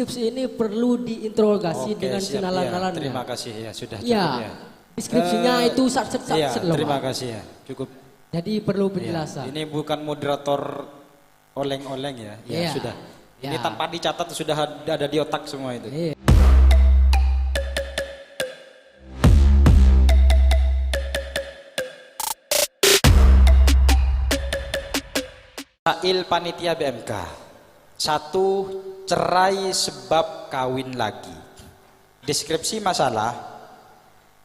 deskripsi ini perlu diinterogasi dengan siap, sinalan-nalannya. terima kasih ya, sudah cukup Ya, ya. deskripsinya itu satset loh, terima Pak. kasih ya, cukup. Jadi perlu Ya, penjelasan. ini bukan moderator oleng-oleng ya, Iya. sudah. Ini Ya. tanpa dicatat sudah ada di otak semua itu. Iya. Sail panitia BMK. 1. Cerai sebab kawin lagi. Deskripsi masalah: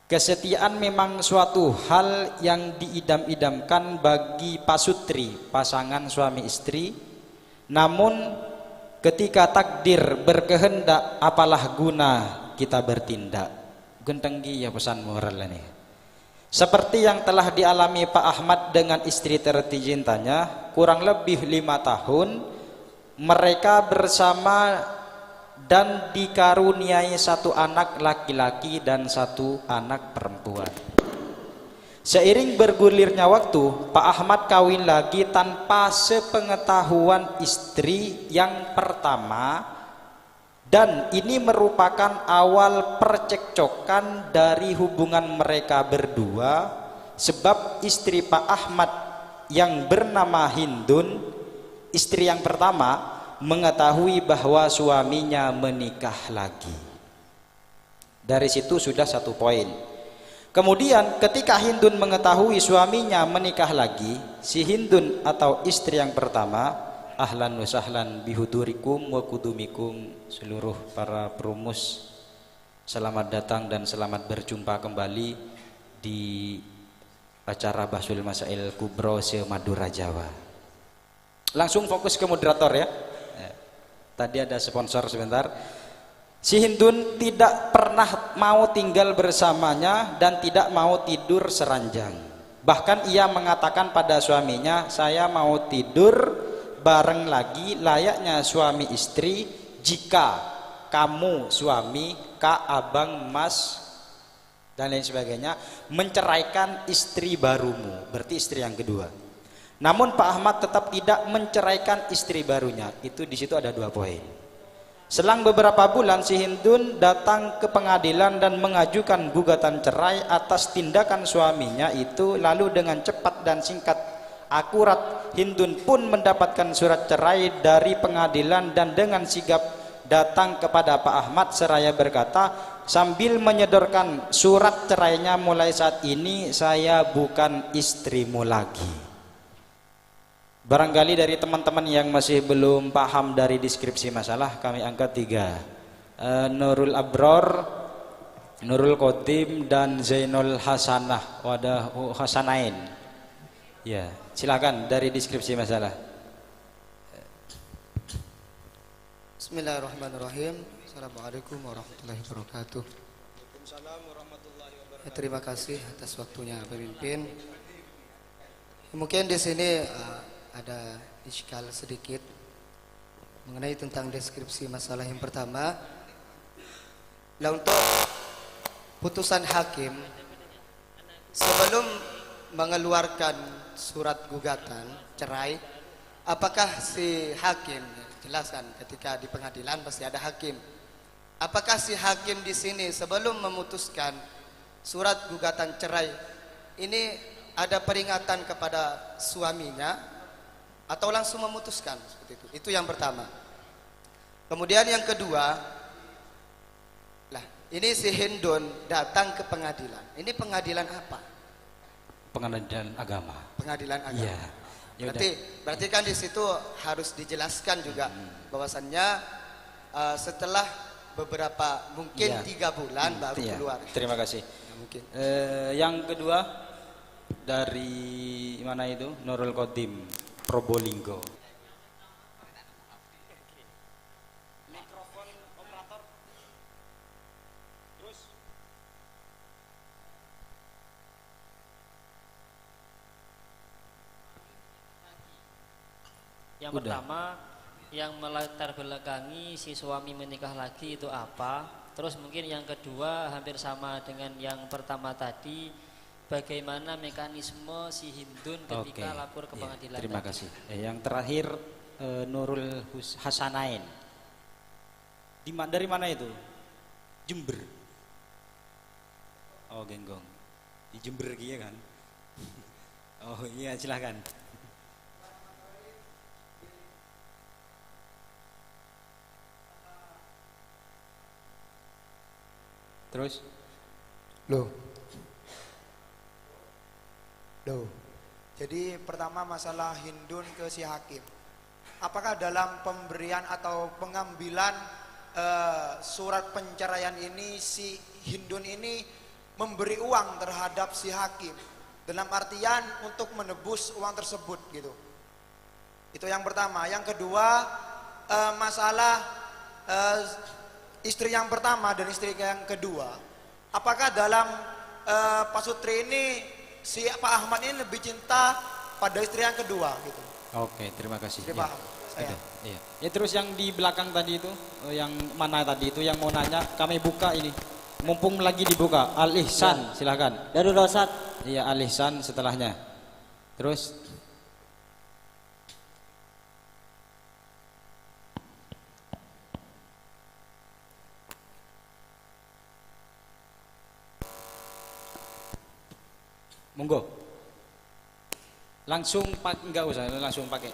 kesetiaan memang suatu hal yang diidam-idamkan bagi pasutri, pasangan suami istri. Namun ketika takdir berkehendak, apalah guna kita bertindak. Gentenggi ya pesan moral ini. Seperti yang telah dialami Pak Ahmad dengan istri tercintanya, kurang lebih 5 tahun mereka bersama dan dikaruniai 1 anak laki-laki dan 1 anak perempuan. Seiring bergulirnya waktu, Pak Ahmad kawin lagi tanpa sepengetahuan istri yang pertama, dan ini merupakan awal percekcokan dari hubungan mereka berdua, sebab istri Pak Ahmad yang bernama Hindun, istri yang pertama, mengetahui bahwa suaminya menikah lagi. Dari situ sudah 1 poin. Kemudian ketika Hindun mengetahui suaminya menikah lagi, si Hindun atau istri yang pertama, ahlan wa sahlan bihudurikum wa kudumikum, seluruh para perumus, selamat datang dan selamat berjumpa kembali di acara Bahsul Masail Kubro se-Madura Jawa. Langsung fokus ke moderator ya. Tadi ada sponsor sebentar. Si Hindun tidak pernah mau tinggal bersamanya dan tidak mau tidur seranjang. Bahkan ia mengatakan pada suaminya, saya mau tidur bareng lagi layaknya suami istri jika kamu suami, kak, abang, mas dan lain sebagainya menceraikan istri barumu, berarti istri yang kedua. Namun Pak Ahmad tetap tidak menceraikan istri barunya. Itu di situ ada 2 poin. Selang beberapa bulan si Hindun datang ke pengadilan dan mengajukan gugatan cerai atas tindakan suaminya itu. Lalu dengan cepat dan singkat akurat Hindun pun mendapatkan surat cerai dari pengadilan dan dengan sigap datang kepada Pak Ahmad seraya berkata sambil menyodorkan surat cerainya, mulai saat ini saya bukan istrimu lagi. Barangkali dari teman-teman yang masih belum paham dari deskripsi masalah, kami angkat 3. Nurul Abror, Nurul Qadim dan Zainul Hasanah, wadah Hasanain. Ya, silakan dari deskripsi masalah. Bismillahirrahmanirrahim. Assalamualaikum warahmatullahi wabarakatuh. Waalaikumsalam warahmatullahi wabarakatuh. Terima kasih atas waktunya pemimpin. Mungkin di sini ada iskal sedikit mengenai tentang deskripsi masalah yang pertama. Nah, untuk putusan hakim sebelum mengeluarkan surat gugatan cerai, apakah si hakim, jelaskan ketika di pengadilan pasti ada hakim, apakah si hakim di sini sebelum memutuskan surat gugatan cerai ini ada peringatan kepada suaminya atau langsung memutuskan seperti itu? Itu yang pertama. Kemudian yang kedua, lah ini si Hindun datang ke pengadilan. Ini pengadilan apa? Pengadilan agama. Pengadilan agama. Iya. Ya Berarti kan di situ harus dijelaskan juga bahwasannya setelah beberapa mungkin 3 bulan baru keluar. Terima kasih. Ya, mungkin. Yang kedua dari mana itu? Nurul Qadim, Probolinggo. Mikrofon operator. Terus. Yang pertama, yang melatar belakangi si suami menikah lagi itu apa? Terus mungkin yang kedua hampir sama dengan yang pertama tadi, bagaimana mekanisme si Hindun ketika lapor ke pengadilan. Terima kasih. Yang terakhir Nurul Hasanain. Dari mana itu? Jember. Oh, Genggong. Di Jember gitu kan. Oh iya, silahkan. Terus? Loh. Jadi pertama masalah Hindun ke si hakim. Apakah dalam pemberian atau pengambilan surat penceraian ini si Hindun ini memberi uang terhadap si hakim dalam artian untuk menebus uang tersebut gitu. Itu yang pertama. Yang kedua masalah istri yang pertama dan istri yang kedua. Apakah dalam Pak Sutri ini si Pak Ahmad ini lebih cinta pada istri yang kedua gitu? Oke, terima kasih. Terima Ya. saya. Iya. Ya, terus yang di belakang tadi itu, yang mana tadi itu yang mau nanya, kami buka ini. Mumpung lagi dibuka, Al Ihsan, silakan. Darul Rosat. Iya, Al Ihsan setelahnya. Terus monggo. Langsung enggak usah, langsung pakai.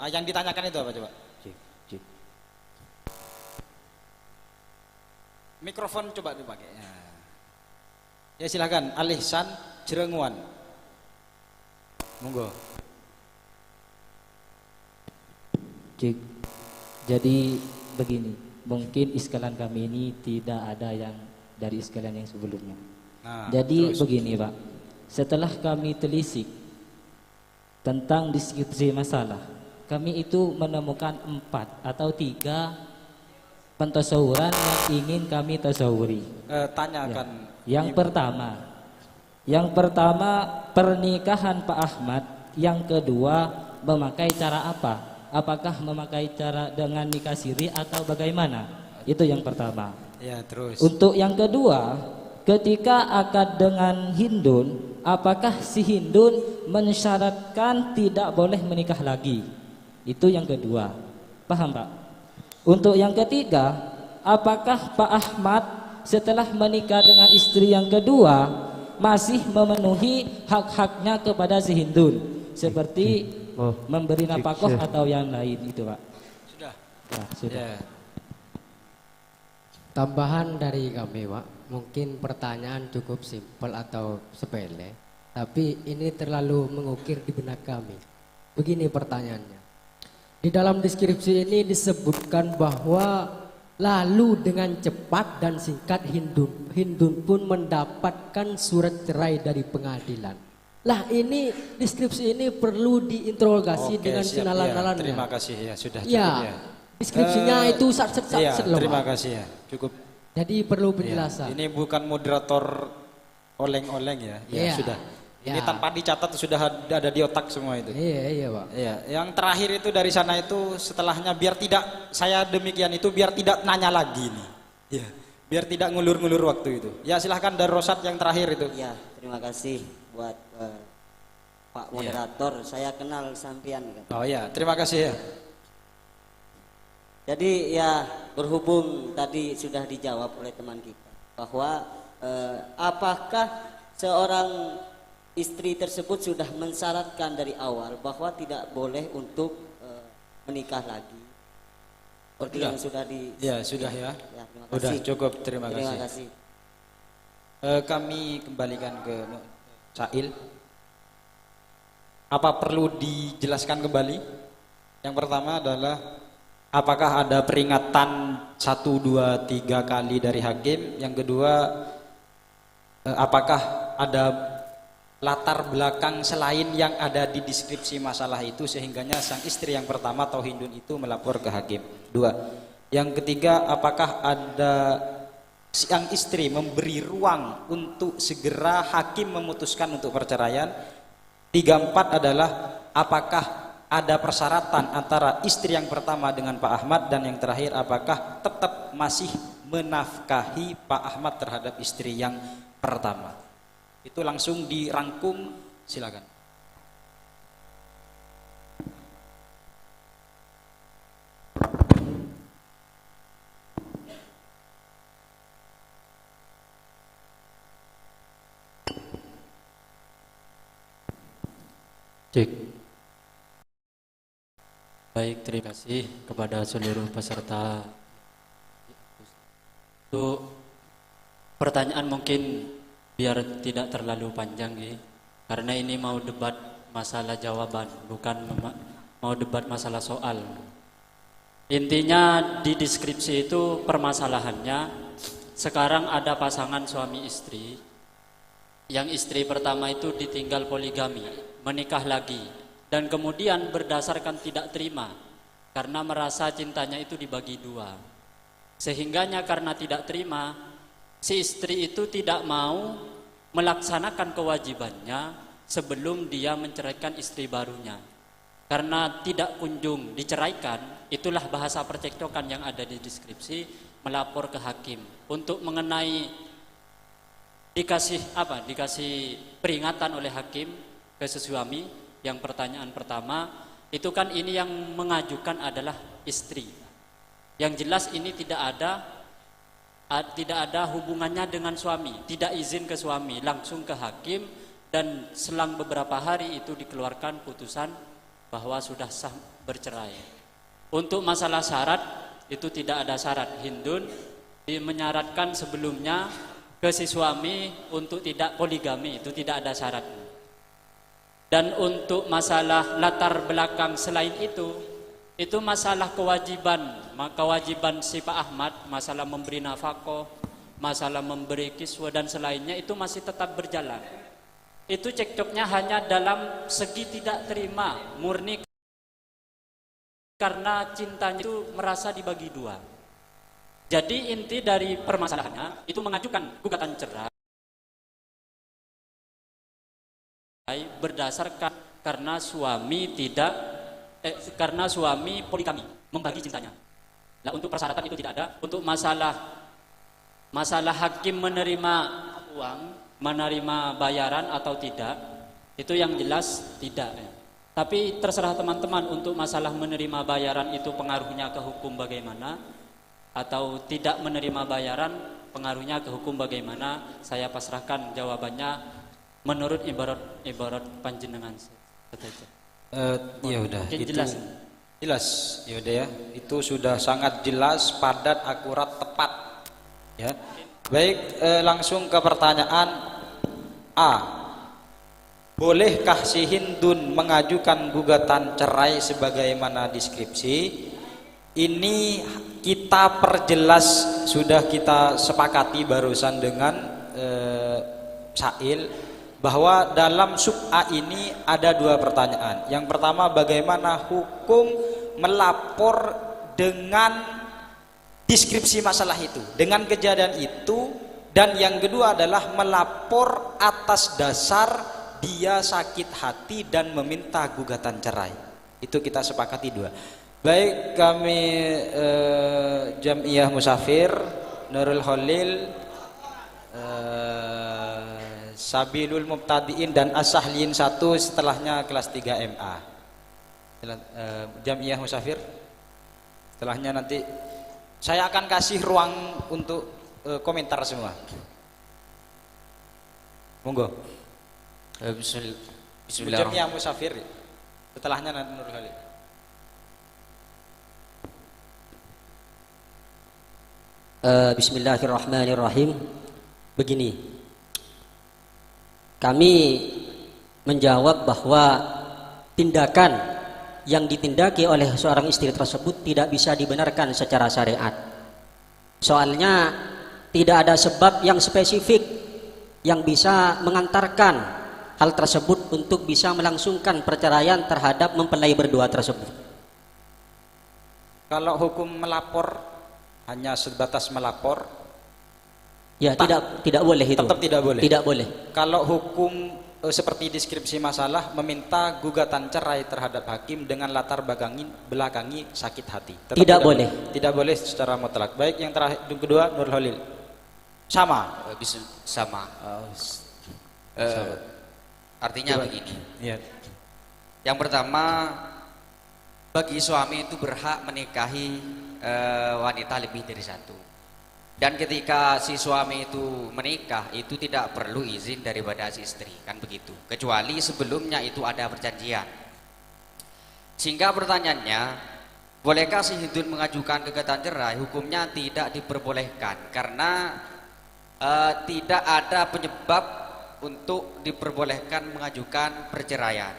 Yang ditanyakan itu apa coba? Cik. Mikrofon coba dipakai. Ya silakan, Al Ihsan Jerenguan. Monggo. Cik. Jadi begini, mungkin iskalan kami ini tidak ada yang dari iskalan yang sebelumnya. Nah, Jadi terus. begini Pak, setelah kami telisik tentang deskripsi masalah, kami itu menemukan 4 atau 3 pentasawuran yang ingin kami tasawuri. Tanyakan. Yang pertama pernikahan Pak Ahmad. Yang kedua memakai cara apa? Apakah memakai cara dengan nikah siri atau bagaimana? Itu yang pertama. Ya, terus. Untuk yang kedua, ketika akad dengan Hindun, apakah si Hindun mensyaratkan tidak boleh menikah lagi? Itu yang kedua. Paham Pak? Untuk yang ketiga, apakah Pak Ahmad setelah menikah dengan istri yang kedua masih memenuhi hak-haknya kepada si Hindun, seperti memberi nafkah atau yang lain itu Pak? Sudah. Ya, sudah. Ya. Tambahan dari kami Pak, mungkin pertanyaan cukup simpel atau sepele, tapi ini terlalu mengukir di benak kami. Begini pertanyaannya. Di dalam deskripsi ini disebutkan bahwa lalu dengan cepat dan singkat Hindun pun mendapatkan surat cerai dari pengadilan. Lah ini deskripsi ini perlu diinterogasi dengan siap. senalan-nalannya. Ya, terima kasih ya, sudah cukup Ya, ya. deskripsinya itu Iya, loh, terima Pak. kasih ya. Cukup. Jadi perlu Ya. penjelasan. Ini bukan moderator oleng-oleng ya. Ya, Iya. sudah. Ya. Ini tanpa dicatat sudah ada di otak semua itu. Iya Pak. Iya, yang terakhir itu dari sana itu setelahnya biar tidak saya demikian itu biar tidak nanya lagi nih. Ya, biar tidak ngulur-ngulur waktu itu. Ya silahkan dari Rosat yang terakhir itu. Ya, terima kasih buat Pak moderator. Saya kenal sampean kan. Oh ya, terima kasih ya. Jadi ya berhubung tadi sudah dijawab oleh teman kita bahwa apakah seorang istri tersebut sudah mensyaratkan dari awal bahwa tidak boleh untuk menikah lagi. Seperti yang sudah di. Ya sudah ya. Ya, terima Sudah kasih. cukup, terima Terima kasih. kasih. Kami kembalikan ke Cail. Apa perlu dijelaskan kembali? Yang pertama adalah apakah ada peringatan 1, 2, 3 kali dari hakim? Yang kedua, apakah ada latar belakang selain yang ada di deskripsi masalah itu sehingganya sang istri yang pertama atau Hindun itu melapor ke hakim? 2. Yang ketiga, apakah ada sang istri memberi ruang untuk segera hakim memutuskan untuk perceraian? 3, 4 adalah apakah ada persyaratan antara istri yang pertama dengan Pak Ahmad, dan yang terakhir apakah tetap masih menafkahi Pak Ahmad terhadap istri yang pertama. Itu langsung dirangkum, silakan. Cek. Baik, terima kasih kepada seluruh peserta. Untuk pertanyaan mungkin biar tidak terlalu panjang ya. Karena ini mau debat masalah jawaban, bukan mau debat masalah soal. Intinya di deskripsi itu permasalahannya sekarang ada pasangan suami istri. Yang istri pertama itu ditinggal poligami, menikah lagi, dan kemudian berdasarkan tidak terima karena merasa cintanya itu dibagi dua. Sehingganya karena tidak terima, si istri itu tidak mau melaksanakan kewajibannya sebelum dia menceraikan istri barunya. Karena tidak kunjung diceraikan, itulah bahasa percekcokan yang ada di deskripsi, melapor ke hakim untuk mengenai dikasih peringatan oleh hakim ke si suami. Yang pertanyaan pertama itu kan ini yang mengajukan adalah istri. Yang jelas ini tidak ada hubungannya dengan suami, tidak izin ke suami, langsung ke hakim, dan selang beberapa hari itu dikeluarkan putusan bahwa sudah sah bercerai. Untuk masalah syarat itu tidak ada syarat. Hindun menyaratkan sebelumnya ke si suami untuk tidak poligami, itu tidak ada syarat. Dan untuk masalah latar belakang selain itu masalah kewajiban si Pak Ahmad, masalah memberi nafkah, masalah memberi kiswa dan selainnya itu masih tetap berjalan. Itu cekcoknya hanya dalam segi tidak terima, murni karena cintanya itu merasa dibagi dua. Jadi inti dari permasalahannya itu mengajukan gugatan cerai berdasarkan karena suami poligami, membagi cintanya. Nah, untuk persyaratan itu tidak ada. Untuk masalah hakim menerima uang, menerima bayaran atau tidak, itu yang jelas tidak. Tapi terserah teman-teman untuk masalah menerima bayaran itu pengaruhnya ke hukum bagaimana, atau tidak menerima bayaran pengaruhnya ke hukum bagaimana, saya pasrahkan jawabannya menurut ibarat panjenengan saja. Ya udah, itu jelas. Ya udah ya, itu sudah sangat jelas, padat, akurat, tepat. Ya. Baik, langsung ke pertanyaan A. Bolehkah si Hindun mengajukan gugatan cerai sebagaimana deskripsi? Ini kita perjelas, sudah kita sepakati barusan dengan Sail, bahwa dalam sub A ini ada dua pertanyaan. Yang pertama, bagaimana hukum melapor dengan deskripsi masalah itu, dengan kejadian itu. Dan yang kedua adalah melapor atas dasar dia sakit hati dan meminta gugatan cerai. Itu kita sepakati dua. Baik, kami Jam'iyah Musafir, Nurul Khalil, Sabilul Mubtadiin dan As-Sahliin 1, setelahnya kelas 3 MA. Jam'iyah Musafir. Setelahnya nanti saya akan kasih ruang untuk komentar semua. Monggo. Bismillah. Jam'iyah Musafir. Setelahnya nanti Nurul Khalil. Bismillahirrahmanirrahim. Begini, kami menjawab bahwa tindakan yang ditindaki oleh seorang istri tersebut tidak bisa dibenarkan secara syariat. Soalnya tidak ada sebab yang spesifik yang bisa mengantarkan hal tersebut untuk bisa melangsungkan perceraian terhadap mempelai berdua tersebut. Kalau hukum melapor hanya sebatas melapor, ya tidak boleh itu. Tetap tidak boleh. Tidak boleh. Kalau hukum seperti deskripsi masalah meminta gugatan cerai terhadap hakim dengan latar belakangi sakit hati, tidak boleh. Tidak boleh secara mutlak. Baik, yang terakhir, yang kedua Nurul Khalil. Sama. Sama. Artinya Coba. begini. Ya. Yang pertama, bagi suami itu berhak menikahi wanita lebih dari satu. Dan ketika si suami itu menikah, itu tidak perlu izin daripada si istri, kan begitu. Kecuali sebelumnya itu ada perjanjian. Sehingga pertanyaannya, bolehkah si hindun mengajukan gugatan cerai? Hukumnya tidak diperbolehkan karena tidak ada penyebab untuk diperbolehkan mengajukan perceraian.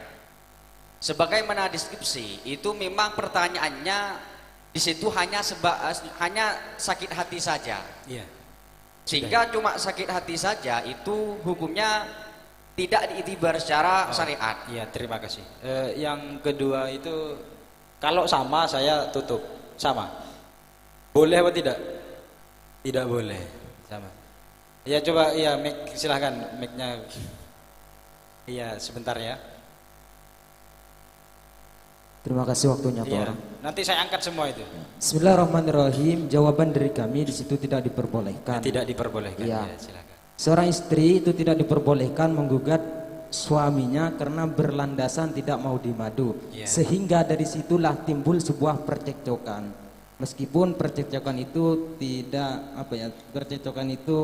Sebagaimana deskripsi, itu memang pertanyaannya di situ hanya sakit hati saja. Iya. Sehingga cuma sakit hati saja itu hukumnya tidak diiktibar secara syariat. Iya, terima kasih. Yang kedua itu kalau sama saya tutup sama. Boleh apa tidak? Tidak boleh. Sama. Ya coba ya mic silahkan mic-nya. Iya, sebentar ya. Terima kasih waktunya Pak. Iya. Nanti saya angkat semua itu. Bismillahirrahmanirrahim. Jawaban dari kami di situ tidak diperbolehkan. Tidak diperbolehkan. Iya. Ya, silakan. Seorang istri itu tidak diperbolehkan menggugat suaminya karena berlandasan tidak mau dimadu. Iya. Sehingga dari situlah timbul sebuah percekcokan. Meskipun percekcokan itu percekcokan itu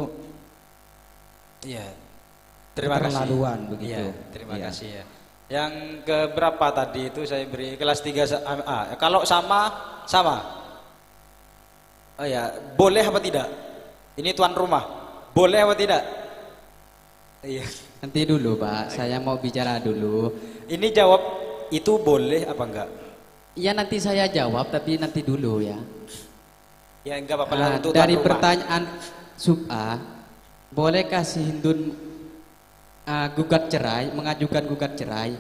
Iya. Terima kasih. keterlaluan begitu. Iya, terima Iya. kasih ya. Yang keberapa tadi itu saya beri kelas 3A. Kalau sama. Oh ya, boleh apa tidak? Ini tuan rumah. Boleh apa tidak? Iya. Nanti dulu Pak, saya mau bicara dulu. Ini jawab itu boleh apa enggak? Ya nanti saya jawab, tapi nanti dulu ya. Ya enggak apa-apa lah, untuk Dari tuan rumah. pertanyaan sub A, bolehkah si hindun mengajukan gugat cerai?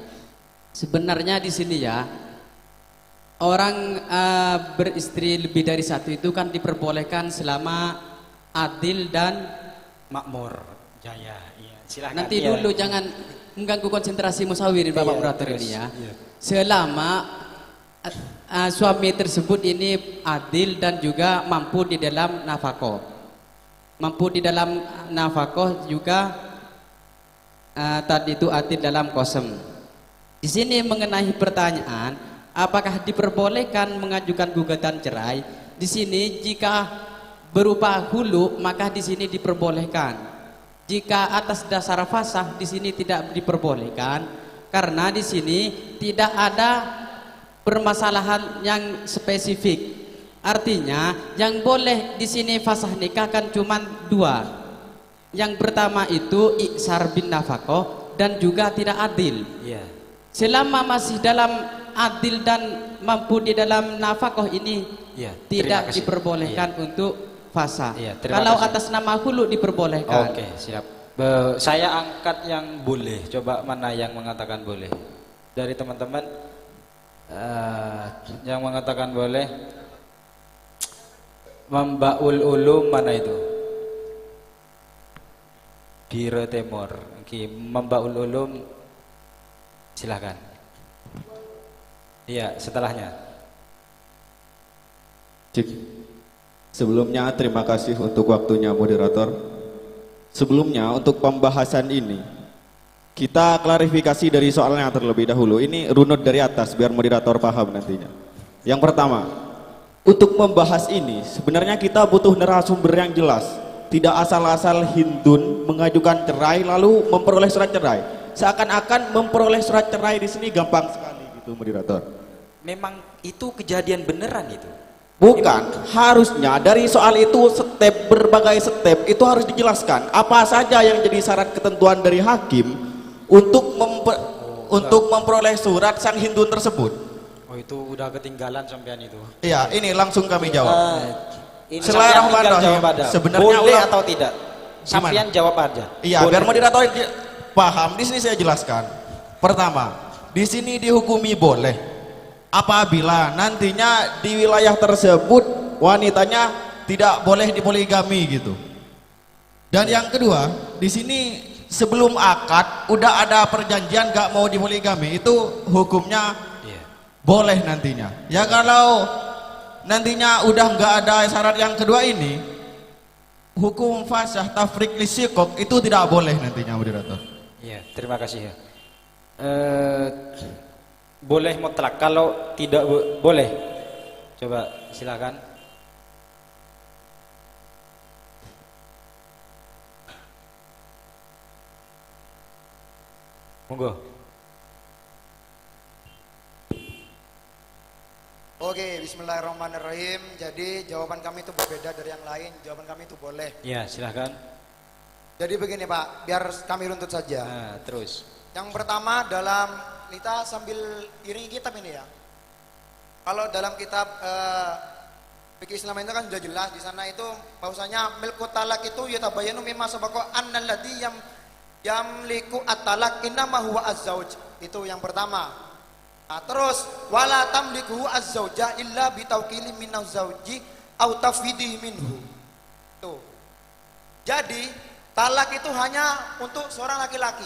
Sebenarnya di sini ya, orang beristri lebih dari satu itu kan diperbolehkan selama adil dan makmur jaya. Iya, silakan. nanti iya. dulu jangan mengganggu konsentrasi musawirin Bapak Iya, moderator terus, ini ya. iya. Selama suami tersebut ini adil dan juga mampu di dalam nafkah. Mampu di dalam nafkah juga tadi itu adil dalam qasam. Di sini mengenai pertanyaan apakah diperbolehkan mengajukan gugatan cerai? Di sini jika berupa hulu maka di sini diperbolehkan. Jika atas dasar fasah di sini tidak diperbolehkan karena di sini tidak ada permasalahan yang spesifik. Artinya yang boleh di sini fasah nikah kan cuma dua. Yang pertama itu iksar bin nafkah dan juga tidak adil. Iya. Selama masih dalam adil dan mampu di dalam nafkah ini Iya, tidak terima kasih. diperbolehkan untuk fasah. Iya, terima Kalau kasih. atas nama hulu diperbolehkan. Oke, siap. Saya angkat yang boleh. Coba mana yang mengatakan boleh? Dari teman-teman yang mengatakan boleh. Membaul ulum mana itu? Biro Timur. Oke, Membaul ulum. Silahkan. Iya, setelahnya. Cik. Sebelumnya terima kasih untuk waktunya moderator. Sebelumnya untuk pembahasan ini kita klarifikasi dari soalnya terlebih dahulu. Ini runut dari atas biar moderator paham nantinya. Yang pertama, untuk membahas ini sebenarnya kita butuh narasumber yang jelas. Tidak asal-asal hindun mengajukan cerai lalu memperoleh surat cerai. Seakan-akan memperoleh surat cerai di sini gampang sekali gitu moderator. Memang itu kejadian beneran itu. Bukan, harusnya dari soal itu berbagai step itu harus dijelaskan apa saja yang jadi syarat ketentuan dari hakim untuk memperoleh surat sang hindun tersebut. Oh, itu udah ketinggalan sampean itu. Iya, ini langsung kami jawab. Bismillahirrahmanirrahim. Sebenarnya boleh atau tidak? Gimana? Sampean jawab aja. Iya, Boleh. biar moderator paham. Di sini saya jelaskan. Pertama, di sini dihukumi boleh apabila nantinya di wilayah tersebut wanitanya tidak boleh dipoligami gitu. Dan yang kedua, di sini sebelum akad udah ada perjanjian gak mau dipoligami, itu hukumnya boleh nantinya. Ya kalau nantinya udah nggak ada syarat yang kedua ini, hukum fasah tafrik lisikok itu tidak boleh nantinya moderator. Iya, terima kasih ya. Boleh mutlak, kalau tidak boleh. Coba silakan. Monggo. Oke, bismillahirrahmanirrahim. Jadi jawaban kami itu berbeda dari yang lain. Jawaban kami itu boleh. Ya, silahkan. Jadi begini Pak, biar kami runtut saja. Nah, terus. Yang pertama dalam, kita sambil iringi kitab ini ya. Kalau dalam kitab fikih Islam itu kan sudah jelas di sana itu bahwasanya milku talak itu yatabayanu mimma sabaqa annal ladzi yamliku at-talak innama huwa az-zauj. Itu yang pertama. Nah, terus wala tamliku az-zauja illa bitawkili minaz-zauji aw tafwidhi minhu. Tuh. Jadi talak itu hanya untuk seorang laki-laki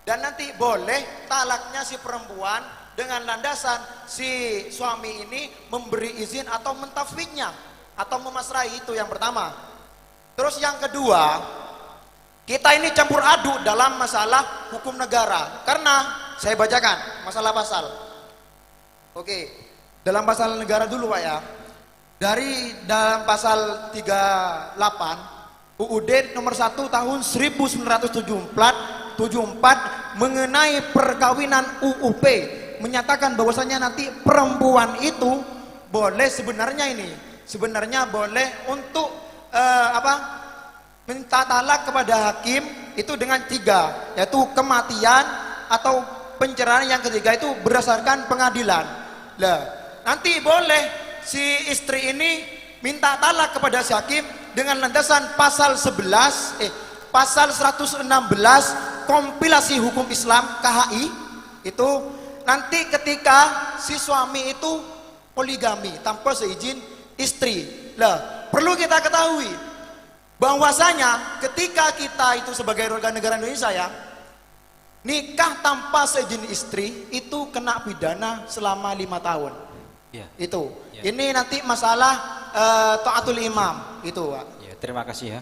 dan nanti boleh talaknya si perempuan dengan landasan si suami ini memberi izin atau mentafwidnya atau memasrahi. Itu yang pertama. Terus yang kedua, kita ini campur aduk dalam masalah hukum negara karena saya bacakan masalah pasal. Oke, dalam pasal negara dulu Pak ya. Dari dalam pasal 38 UUD nomor 1 tahun 1974 mengenai perkawinan UUP menyatakan bahwasanya nanti perempuan itu boleh sebenarnya boleh untuk minta talak kepada hakim itu dengan 3, yaitu kematian atau penceraian. Yang ketiga itu berdasarkan pengadilan. Lah, nanti boleh si istri ini minta talak kepada si hakim dengan landasan pasal 116 kompilasi hukum Islam KHI. Itu nanti ketika si suami itu poligami tanpa seizin istri. Lah, perlu kita ketahui bahwasanya ketika kita itu sebagai warga negara Indonesia ya, nikah tanpa seizin istri itu kena pidana selama 5 tahun. Ya. Itu. Ya. Ini nanti masalah taatul imam itu, Pak. Ya, terima kasih ya.